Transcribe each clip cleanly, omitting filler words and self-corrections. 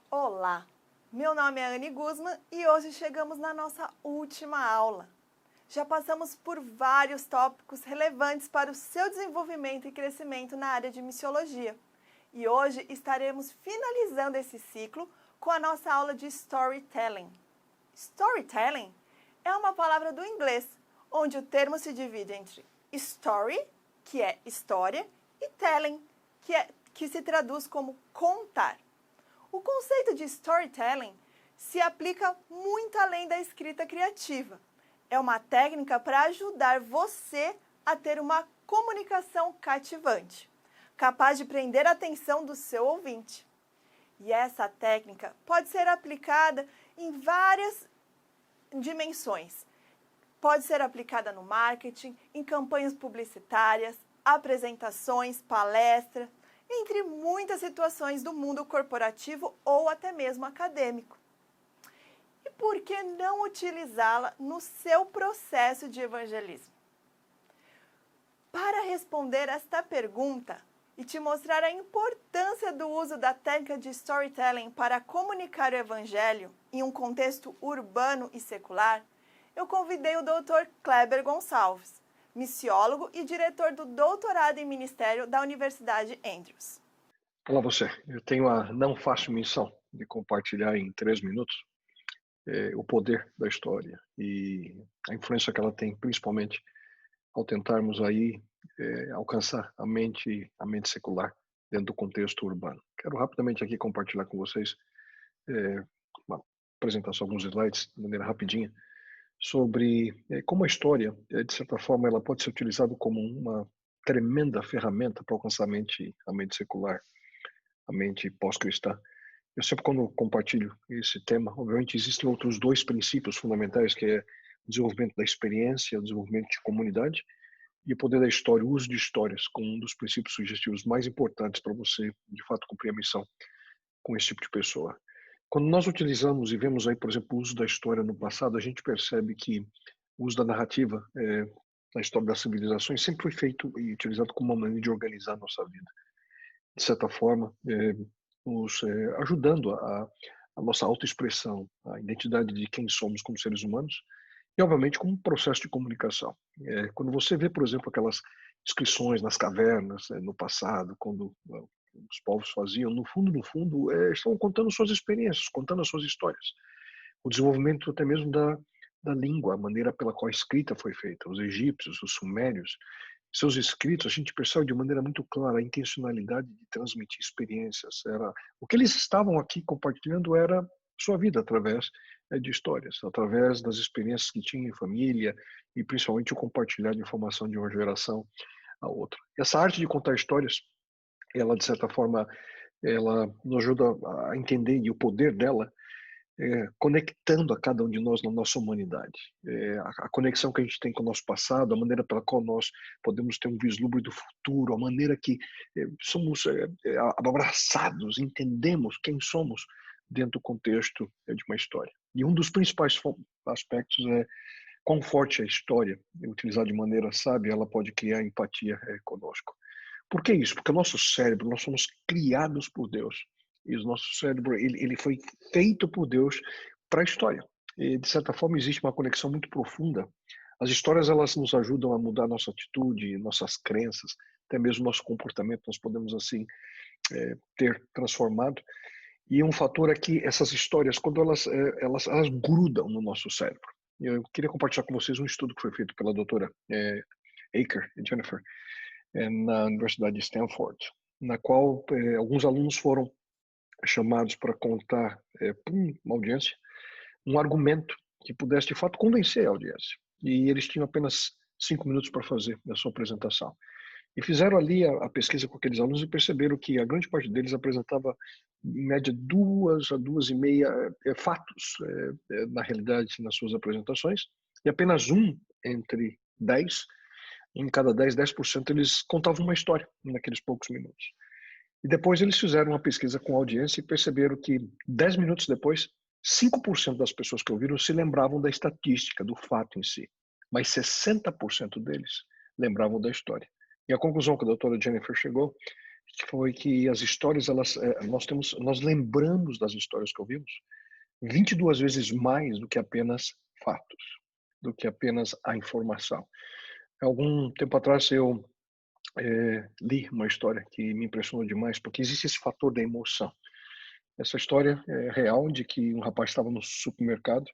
Olá, meu nome é Anne Guzman e hoje chegamos na nossa última aula. Já passamos por vários tópicos relevantes para o seu desenvolvimento e crescimento na área de missiologia. E hoje estaremos finalizando esse ciclo com a nossa aula de Storytelling. Storytelling é uma palavra do inglês, onde o termo se divide entre story, que é história, e telling, que se traduz como contar. O conceito de storytelling se aplica muito além da escrita criativa. É uma técnica para ajudar você a ter uma comunicação cativante, capaz de prender a atenção do seu ouvinte. E essa técnica pode ser aplicada em várias dimensões. Pode ser aplicada no marketing, em campanhas publicitárias, apresentações, palestras, entre muitas situações do mundo corporativo ou até mesmo acadêmico. E por que não utilizá-la no seu processo de evangelismo? Para responder esta pergunta e te mostrar a importância do uso da técnica de storytelling para comunicar o evangelho em um contexto urbano e secular, eu convidei o Dr. Kleber Gonçalves, missiólogo e diretor do doutorado em ministério da Universidade Andrews. Olá você, eu tenho a não fácil missão de compartilhar em 3 minutos o poder da história e a influência que ela tem, principalmente ao tentarmos aí alcançar a mente secular dentro do contexto urbano. Quero rapidamente aqui compartilhar com vocês uma apresentação, alguns slides de maneira rapidinha, sobre como a história, de certa forma, ela pode ser utilizada como uma tremenda ferramenta para alcançar a mente secular, a mente pós-cristã. Eu sempre, quando compartilho esse tema, obviamente existem outros 2 princípios fundamentais, que é o desenvolvimento da experiência, o desenvolvimento de comunidade e o poder da história, o uso de histórias, como um dos princípios sugestivos mais importantes para você, de fato, cumprir a missão com esse tipo de pessoa. Quando nós utilizamos e vemos aí, por exemplo, o uso da história no passado, a gente percebe que o uso da narrativa na história das civilizações sempre foi feito e utilizado como uma maneira de organizar a nossa vida. De certa forma, nos ajudando a nossa autoexpressão, a identidade de quem somos como seres humanos e, obviamente, como um processo de comunicação. Quando você vê, por exemplo, aquelas inscrições nas cavernas no passado, quando os povos faziam, no fundo, estão contando suas experiências, contando as suas histórias. O desenvolvimento até mesmo da língua, a maneira pela qual a escrita foi feita, os egípcios, os sumérios, seus escritos, a gente percebe de maneira muito clara a intencionalidade de transmitir experiências. O que eles estavam aqui compartilhando era sua vida através de histórias, através das experiências que tinham em família e principalmente o compartilhar de informação de uma geração a outra. Essa arte de contar histórias, ela de certa forma, ela nos ajuda a entender e o poder dela conectando a cada um de nós na nossa humanidade. A conexão que a gente tem com o nosso passado, a maneira pela qual nós podemos ter um vislumbre do futuro, a maneira que somos abraçados, entendemos quem somos dentro do contexto de uma história. E um dos principais aspectos é quão forte a história, utilizada de maneira sábia, ela pode criar empatia conosco. Por que isso? Porque o nosso cérebro, nós somos criados por Deus. E o nosso cérebro, ele foi feito por Deus para a história. E, de certa forma, existe uma conexão muito profunda. As histórias, elas nos ajudam a mudar nossa atitude, nossas crenças, até mesmo nosso comportamento, nós podemos, assim, ter transformado. E um fator é que essas histórias, quando elas grudam no nosso cérebro. Eu queria compartilhar com vocês um estudo que foi feito pela doutora Aker e Jennifer, na Universidade de Stanford, na qual alguns alunos foram chamados para contar para uma audiência um argumento que pudesse de fato convencer a audiência. E eles tinham apenas 5 minutos para fazer a sua apresentação. E fizeram ali a pesquisa com aqueles alunos e perceberam que a grande parte deles apresentava, em média, 2 a 2,5 fatos, na realidade, nas suas apresentações, e apenas entre 10, em cada 10% eles contavam uma história naqueles poucos minutos. E depois eles fizeram uma pesquisa com a audiência e perceberam que 10 minutos depois, 5% das pessoas que ouviram se lembravam da estatística, do fato em si, mas 60% deles lembravam da história. E a conclusão que a doutora Jennifer chegou foi que as histórias, nós lembramos das histórias que ouvimos 22 vezes mais do que apenas fatos, do que apenas a informação. Algum tempo atrás eu li uma história que me impressionou demais, porque existe esse fator da emoção. Essa história é real, de que um rapaz estava no supermercado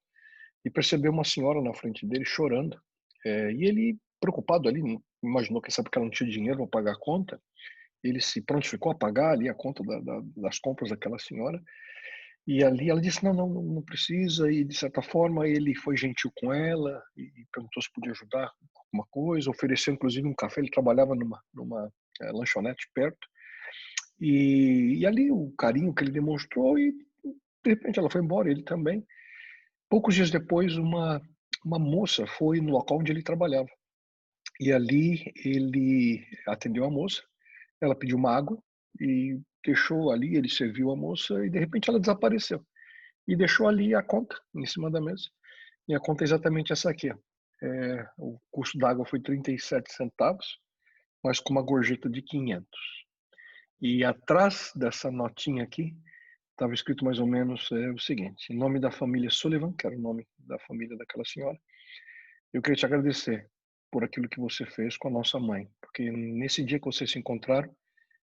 e percebeu uma senhora na frente dele chorando. E ele, preocupado ali, imaginou que sabe que ela não tinha dinheiro para pagar a conta, ele se prontificou a pagar ali a conta das compras daquela senhora. E ali ela disse, não precisa, e de certa forma ele foi gentil com ela e perguntou se podia ajudar com alguma coisa, ofereceu inclusive um café, ele trabalhava numa lanchonete perto, e ali o carinho que ele demonstrou, e de repente ela foi embora, ele também. Poucos dias depois, uma moça foi no local onde ele trabalhava, e ali ele atendeu a moça, ela pediu uma água, e deixou ali, ele serviu a moça, e de repente ela desapareceu. E deixou ali a conta em cima da mesa. E a conta é exatamente essa aqui. O custo da água foi 37 centavos, mas com uma gorjeta de 500. E atrás dessa notinha aqui, estava escrito mais ou menos o seguinte: em nome da família Sullivan, que era o nome da família daquela senhora, eu queria te agradecer por aquilo que você fez com a nossa mãe, porque nesse dia que vocês se encontraram,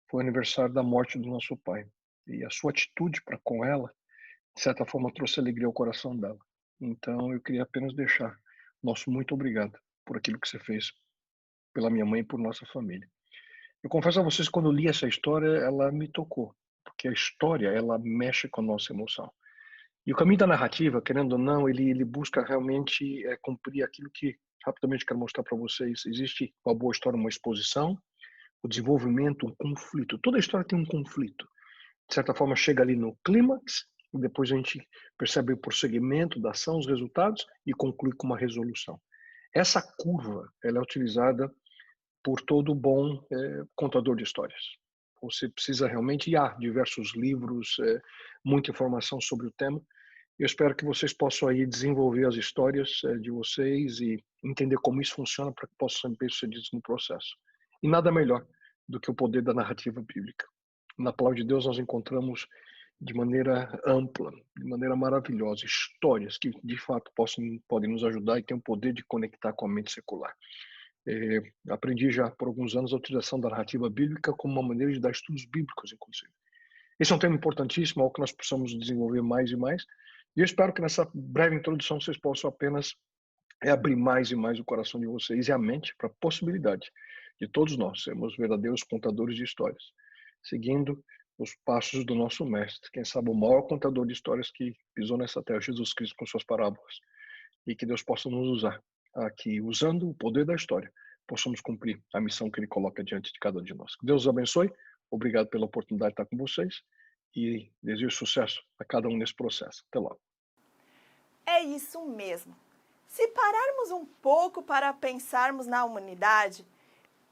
foi o aniversário da morte do nosso pai. E a sua atitude para com ela, de certa forma, trouxe alegria ao coração dela. Então, eu queria apenas deixar nosso muito obrigado por aquilo que você fez pela minha mãe e por nossa família. Eu confesso a vocês, quando eu li essa história, ela me tocou, porque a história, ela mexe com a nossa emoção. E o caminho da narrativa, querendo ou não, ele busca realmente cumprir aquilo que, rapidamente, quero mostrar para vocês. Existe uma boa história, uma exposição, o desenvolvimento, um conflito. Toda história tem um conflito. De certa forma, chega ali no clímax, e depois a gente percebe o prosseguimento da ação, os resultados, e conclui com uma resolução. Essa curva, ela é utilizada por todo bom contador de histórias. Você precisa realmente, e há diversos livros, muita informação sobre o tema. Eu espero que vocês possam aí desenvolver as histórias de vocês e entender como isso funciona para que possam ser bem-sucedidos no processo. E nada melhor do que o poder da narrativa bíblica. Na palavra de Deus nós encontramos de maneira ampla, de maneira maravilhosa, histórias que de fato podem nos ajudar e têm o poder de conectar com a mente secular. Aprendi já por alguns anos a utilização da narrativa bíblica como uma maneira de dar estudos bíblicos, inclusive. Esse é um tema importantíssimo, algo que nós precisamos desenvolver mais e mais. E eu espero que nessa breve introdução vocês possam apenas abrir mais e mais o coração de vocês e a mente para a possibilidade de todos nós sermos verdadeiros contadores de histórias, seguindo os passos do nosso mestre, quem sabe o maior contador de histórias que pisou nessa terra, Jesus Cristo, com suas parábolas. E que Deus possa nos usar aqui, usando o poder da história, possamos cumprir a missão que Ele coloca diante de cada um de nós. Que Deus os abençoe. Obrigado pela oportunidade de estar com vocês e desejo sucesso a cada um nesse processo. Até logo. É isso mesmo. Se pararmos um pouco para pensarmos na humanidade,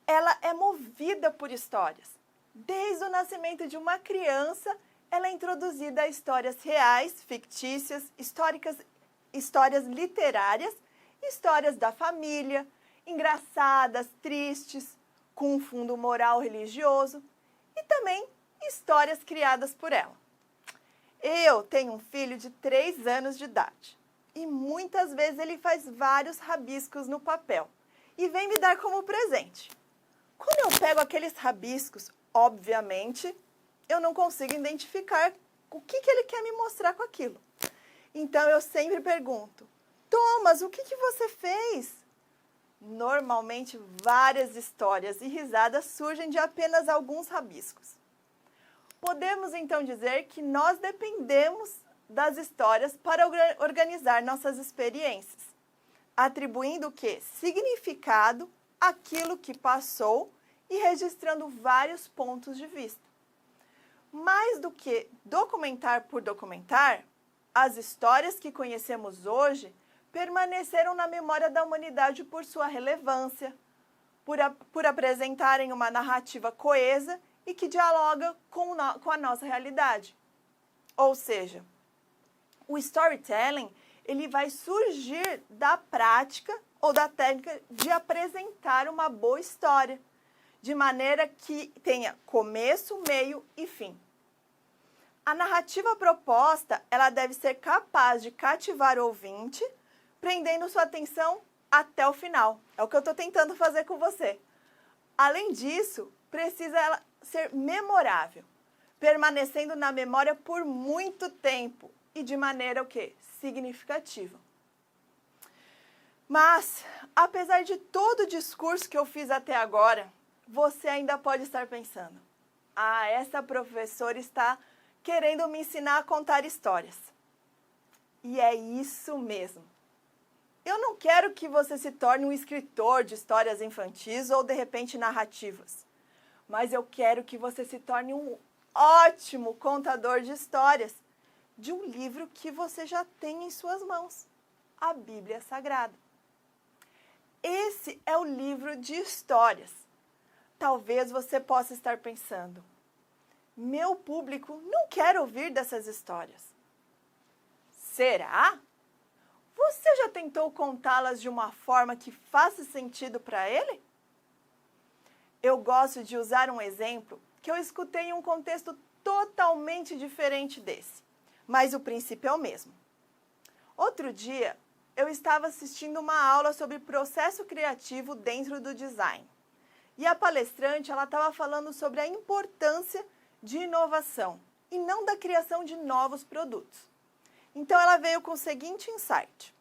ela é movida por histórias. Desde o nascimento de uma criança, ela é introduzida a histórias reais, fictícias, histórias literárias, histórias da família, engraçadas, tristes, com um fundo moral religioso, e também histórias criadas por ela. Eu tenho um filho de 3 anos de idade e muitas vezes ele faz vários rabiscos no papel e vem me dar como presente. Quando eu pego aqueles rabiscos, obviamente, eu não consigo identificar o que ele quer me mostrar com aquilo. Então eu sempre pergunto: Thomas, o que você fez? Normalmente, várias histórias e risadas surgem de apenas alguns rabiscos. Podemos então dizer que nós dependemos das histórias para organizar nossas experiências, atribuindo o quê? Significado àquilo que passou e registrando vários pontos de vista. Mais do que documentar por documentar, as histórias que conhecemos hoje permaneceram na memória da humanidade por sua relevância, por apresentarem uma narrativa coesa e que dialoga com a nossa realidade. Ou seja, o storytelling ele vai surgir da prática ou da técnica de apresentar uma boa história, de maneira que tenha começo, meio e fim. A narrativa proposta, ela deve ser capaz de cativar o ouvinte, prendendo sua atenção até o final. É o que eu estou tentando fazer com você. Além disso, precisa ela ser memorável, permanecendo na memória por muito tempo e de maneira o quê? Significativa. Mas, apesar de todo o discurso que eu fiz até agora, você ainda pode estar pensando: ah, essa professora está querendo me ensinar a contar histórias. E é isso mesmo. Eu não quero que você se torne um escritor de histórias infantis ou, de repente, narrativas. Mas eu quero que você se torne um ótimo contador de histórias de um livro que você já tem em suas mãos, a Bíblia Sagrada. Esse é o livro de histórias. Talvez você possa estar pensando: meu público não quer ouvir dessas histórias. Será? Você já tentou contá-las de uma forma que faça sentido para ele? Eu gosto de usar um exemplo que eu escutei em um contexto totalmente diferente desse, mas o princípio é o mesmo. Outro dia, eu estava assistindo uma aula sobre processo criativo dentro do design. E a palestrante, ela estava falando sobre a importância de inovação e não da criação de novos produtos. Então, ela veio com o seguinte insight: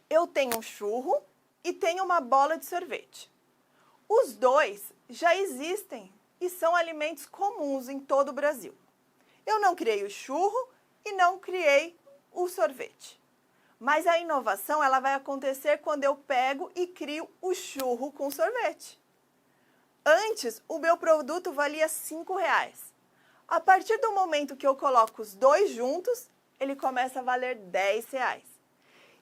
eu tenho um churro e tenho uma bola de sorvete. Os dois já existem e são alimentos comuns em todo o Brasil. Eu não criei o churro e não criei o sorvete. Mas a inovação, ela vai acontecer quando eu pego e crio o churro com sorvete. Antes, o meu produto valia R$5. A partir do momento que eu coloco os dois juntos, ele começa a valer R$10.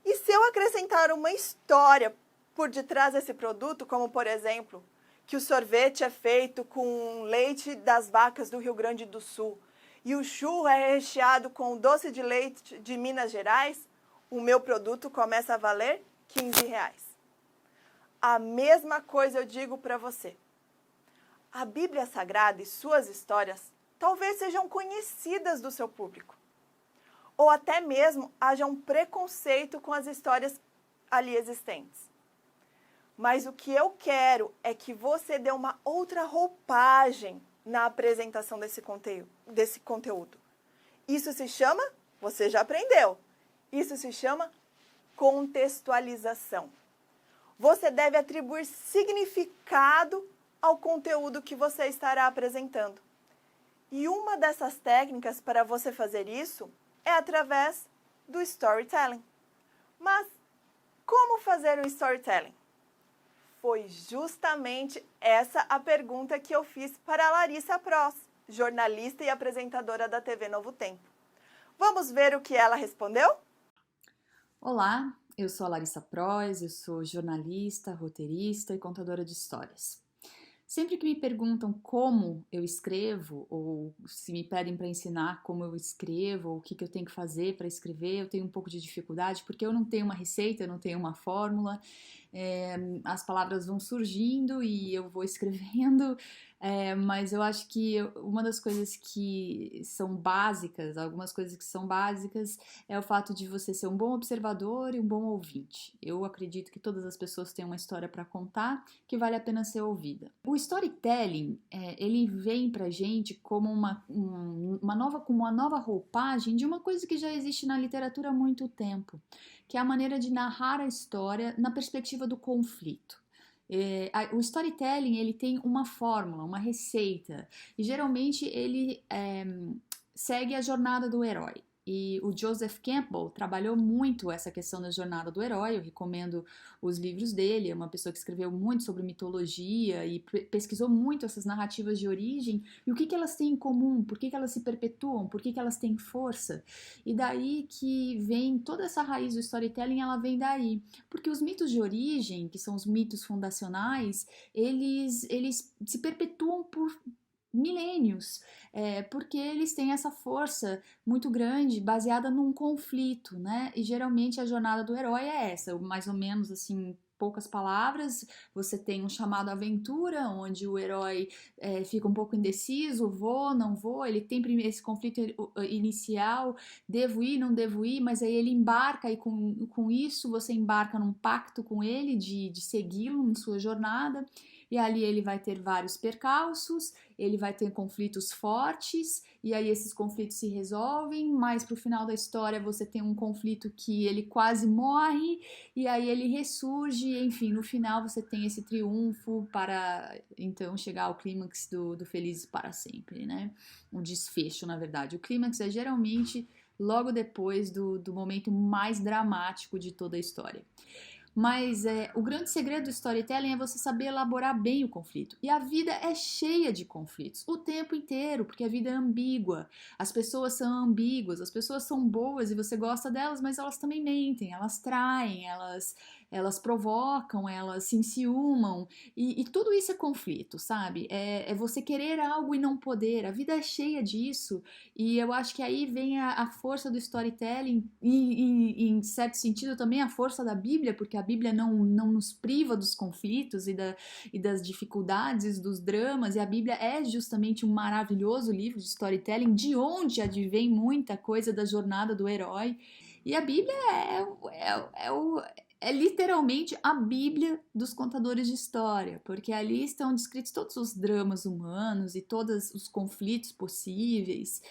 E se eu acrescentar uma história por detrás desse produto, como por exemplo, que o sorvete é feito com leite das vacas do Rio Grande do Sul e o churro é recheado com doce de leite de Minas Gerais, o meu produto começa a valer R$15. A mesma coisa eu digo para você. A Bíblia Sagrada e suas histórias talvez sejam conhecidas do seu público, ou até mesmo haja um preconceito com as histórias ali existentes. Mas o que eu quero é que você dê uma outra roupagem na apresentação desse conteúdo. Isso se chama, você já aprendeu, isso se chama contextualização. Você deve atribuir significado ao conteúdo que você estará apresentando. E uma dessas técnicas para você fazer isso é através do storytelling. Mas como fazer um storytelling? Foi justamente essa a pergunta que eu fiz para a Larissa Pross, jornalista e apresentadora da TV Novo Tempo. Vamos ver o que ela respondeu? Olá, eu sou a Larissa Pross, eu sou jornalista, roteirista e contadora de histórias. Sempre que me perguntam como eu escrevo, ou se me pedem para ensinar como eu escrevo, ou o que eu tenho que fazer para escrever, eu tenho um pouco de dificuldade, porque eu não tenho uma receita, eu não tenho uma fórmula, as palavras vão surgindo e eu vou escrevendo, mas eu acho que uma das coisas que são básicas, algumas coisas que são básicas, é o fato de você ser um bom observador e um bom ouvinte. Eu acredito que todas as pessoas têm uma história para contar que vale a pena ser ouvida. O storytelling, ele vem pra gente como uma nova roupagem de uma coisa que já existe na literatura há muito tempo, que é a maneira de narrar a história na perspectiva do conflito. O storytelling, ele tem uma fórmula, uma receita, e geralmente ele segue a jornada do herói. E o Joseph Campbell trabalhou muito essa questão da jornada do herói, eu recomendo os livros dele, é uma pessoa que escreveu muito sobre mitologia e pesquisou muito essas narrativas de origem e o que elas têm em comum, por que elas se perpetuam, por que elas têm força. E daí que vem toda essa raiz do storytelling, ela vem daí, porque os mitos de origem, que são os mitos fundacionais, eles se perpetuam por milênios, porque eles têm essa força muito grande baseada num conflito, né? E geralmente a jornada do herói é essa, mais ou menos assim, poucas palavras, você tem um chamado à aventura, onde o herói fica um pouco indeciso, vou, não vou, ele tem esse conflito inicial, devo ir, não devo ir, mas aí ele embarca e com isso você embarca num pacto com ele de segui-lo em sua jornada, e ali ele vai ter vários percalços, ele vai ter conflitos fortes, e aí esses conflitos se resolvem, mas pro final da história você tem um conflito que ele quase morre, e aí ele ressurge, enfim, no final você tem esse triunfo para então chegar ao clímax do Felizes para Sempre, né? Um desfecho, na verdade. O clímax é geralmente logo depois do momento mais dramático de toda a história. Mas o grande segredo do storytelling é você saber elaborar bem o conflito. E a vida é cheia de conflitos o tempo inteiro, porque a vida é ambígua. As pessoas são ambíguas, as pessoas são boas e você gosta delas, mas elas também mentem, elas traem, elas provocam, elas se enciumam. E tudo isso é conflito, sabe? É você querer algo e não poder. A vida é cheia disso. E eu acho que aí vem a força do storytelling e em certo sentido também a força da Bíblia, porque a Bíblia não nos priva dos conflitos e das dificuldades, dos dramas, e a Bíblia é justamente um maravilhoso livro de storytelling, de onde advém muita coisa da jornada do herói. E a Bíblia é literalmente a Bíblia dos contadores de história, porque ali estão descritos todos os dramas humanos e todos os conflitos possíveis.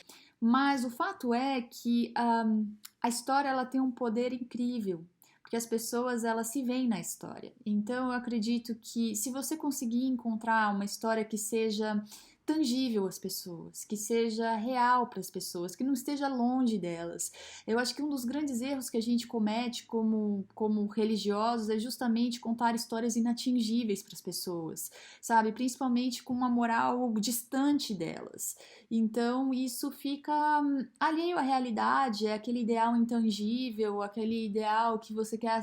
Mas o fato é que a história ela tem um poder incrível, porque as pessoas elas se veem na história. Então eu acredito que se você conseguir encontrar uma história que seja tangível às pessoas, que seja real para as pessoas, que não esteja longe delas. Eu acho que um dos grandes erros que a gente comete como religiosos é justamente contar histórias inatingíveis para as pessoas, sabe? Principalmente com uma moral distante delas. Então isso fica alheio à realidade, é aquele ideal intangível, aquele ideal que você quer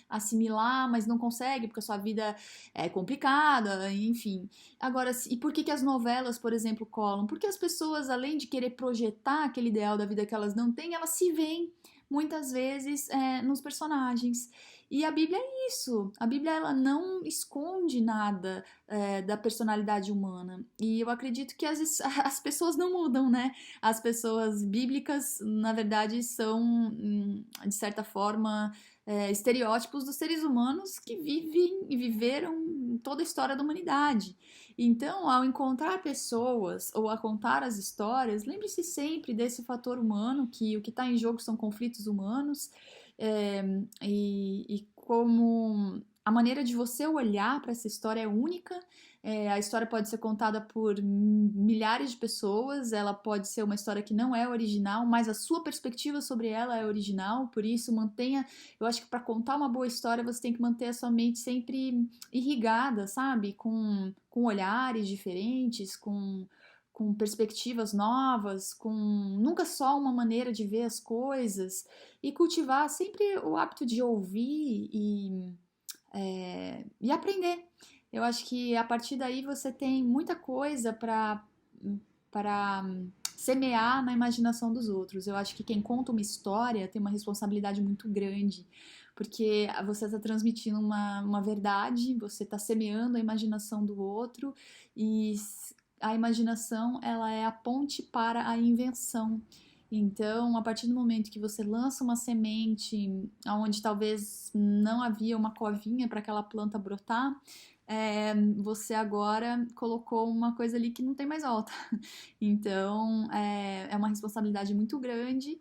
assimilar, mas não consegue porque a sua vida é complicada, enfim. Agora, e por que as novelas, por exemplo, colam? Porque as pessoas, além de querer projetar aquele ideal da vida que elas não têm, elas se veem muitas vezes nos personagens. E a Bíblia é isso. A Bíblia ela não esconde nada da personalidade humana. E eu acredito que as pessoas não mudam, né? As pessoas bíblicas, na verdade, são, de certa forma, estereótipos dos seres humanos que vivem e viveram toda a história da humanidade. Então, ao encontrar pessoas ou a contar as histórias, lembre-se sempre desse fator humano, que o que está em jogo são conflitos humanos, e como a maneira de você olhar para essa história é única. A história pode ser contada por milhares de pessoas, ela pode ser uma história que não é original, mas a sua perspectiva sobre ela é original, por isso mantenha, eu acho que para contar uma boa história você tem que manter a sua mente sempre irrigada, sabe? Com olhares diferentes, com perspectivas novas, com nunca só uma maneira de ver as coisas, e cultivar sempre o hábito de ouvir e aprender. Eu acho que a partir daí você tem muita coisa para semear na imaginação dos outros. Eu acho que quem conta uma história tem uma responsabilidade muito grande, porque você está transmitindo uma verdade, você está semeando a imaginação do outro, e a imaginação ela é a ponte para a invenção. Então, a partir do momento que você lança uma semente onde talvez não havia uma covinha para aquela planta brotar, você agora colocou uma coisa ali que não tem mais volta. Então, é uma responsabilidade muito grande,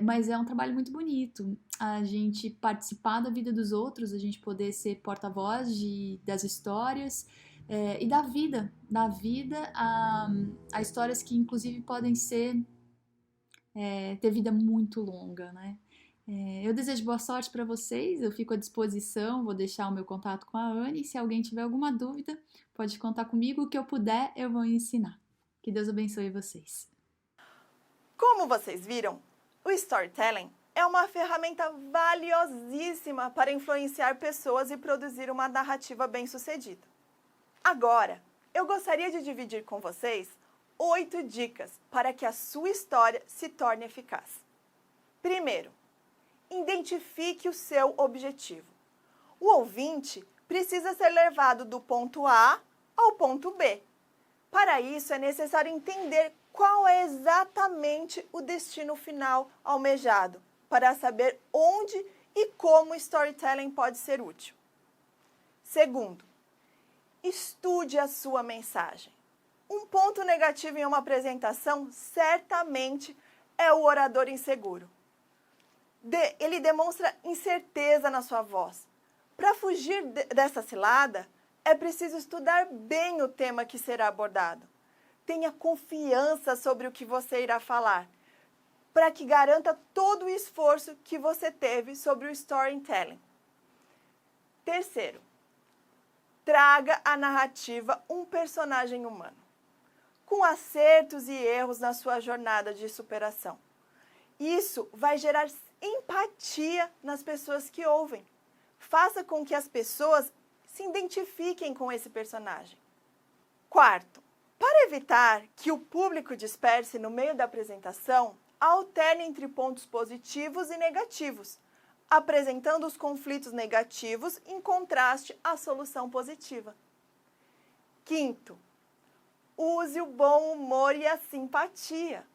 mas é um trabalho muito bonito. A gente participar da vida dos outros, a gente poder ser porta-voz das histórias e da vida a histórias que inclusive podem ter vida muito longa, né? Eu desejo boa sorte para vocês, eu fico à disposição, vou deixar o meu contato com a Anne, se alguém tiver alguma dúvida, pode contar comigo, o que eu puder eu vou ensinar. Que Deus abençoe vocês. Como vocês viram, o storytelling é uma ferramenta valiosíssima para influenciar pessoas e produzir uma narrativa bem-sucedida. Agora, eu gostaria de dividir com vocês 8 dicas para que a sua história se torne eficaz. Primeiro, identifique o seu objetivo. O ouvinte precisa ser levado do ponto A ao ponto B. Para isso, é necessário entender qual é exatamente o destino final almejado, para saber onde e como o storytelling pode ser útil. Segundo, estude a sua mensagem. Um ponto negativo em uma apresentação certamente é o orador inseguro. Ele demonstra incerteza na sua voz. Para fugir dessa cilada, é preciso estudar bem o tema que será abordado. Tenha confiança sobre o que você irá falar, para que garanta todo o esforço que você teve sobre o storytelling. Terceiro, traga à narrativa um personagem humano, com acertos e erros na sua jornada de superação. Isso vai gerar empatia nas pessoas que ouvem. Faça com que as pessoas se identifiquem com esse personagem. Quarto, para evitar que o público disperse no meio da apresentação, alterne entre pontos positivos e negativos, apresentando os conflitos negativos em contraste à solução positiva. Quinto, use o bom humor e a simpatia.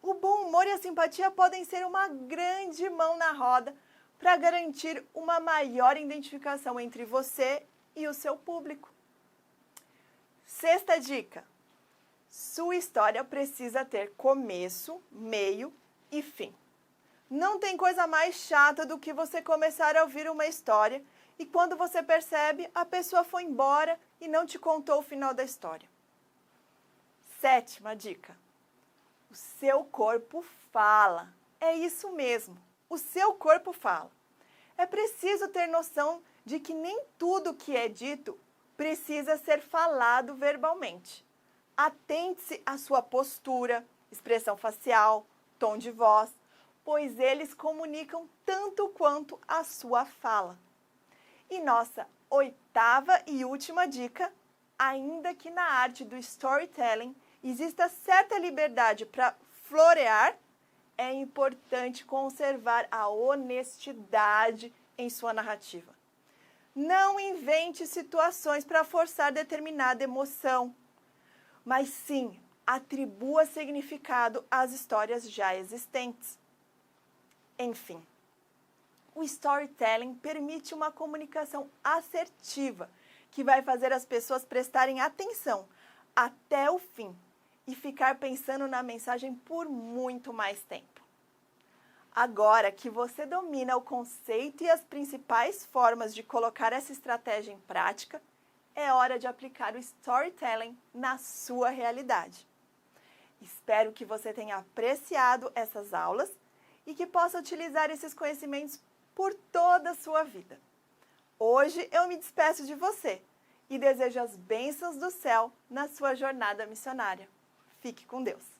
O bom humor e a simpatia podem ser uma grande mão na roda para garantir uma maior identificação entre você e o seu público. Sexta dica: sua história precisa ter começo, meio e fim. Não tem coisa mais chata do que você começar a ouvir uma história e quando você percebe, a pessoa foi embora e não te contou o final da história. Sétima dica: o seu corpo fala. É isso mesmo, o seu corpo fala. É preciso ter noção de que nem tudo que é dito precisa ser falado verbalmente. Atente-se à sua postura, expressão facial, tom de voz, pois eles comunicam tanto quanto a sua fala. E nossa oitava e última dica: ainda que na arte do storytelling exista certa liberdade para florear, é importante conservar a honestidade em sua narrativa. Não invente situações para forçar determinada emoção, mas sim atribua significado às histórias já existentes. Enfim, o storytelling permite uma comunicação assertiva que vai fazer as pessoas prestarem atenção até o fim e ficar pensando na mensagem por muito mais tempo. Agora que você domina o conceito e as principais formas de colocar essa estratégia em prática, é hora de aplicar o storytelling na sua realidade. Espero que você tenha apreciado essas aulas e que possa utilizar esses conhecimentos por toda a sua vida. Hoje eu me despeço de você e desejo as bênçãos do céu na sua jornada missionária. Fique com Deus.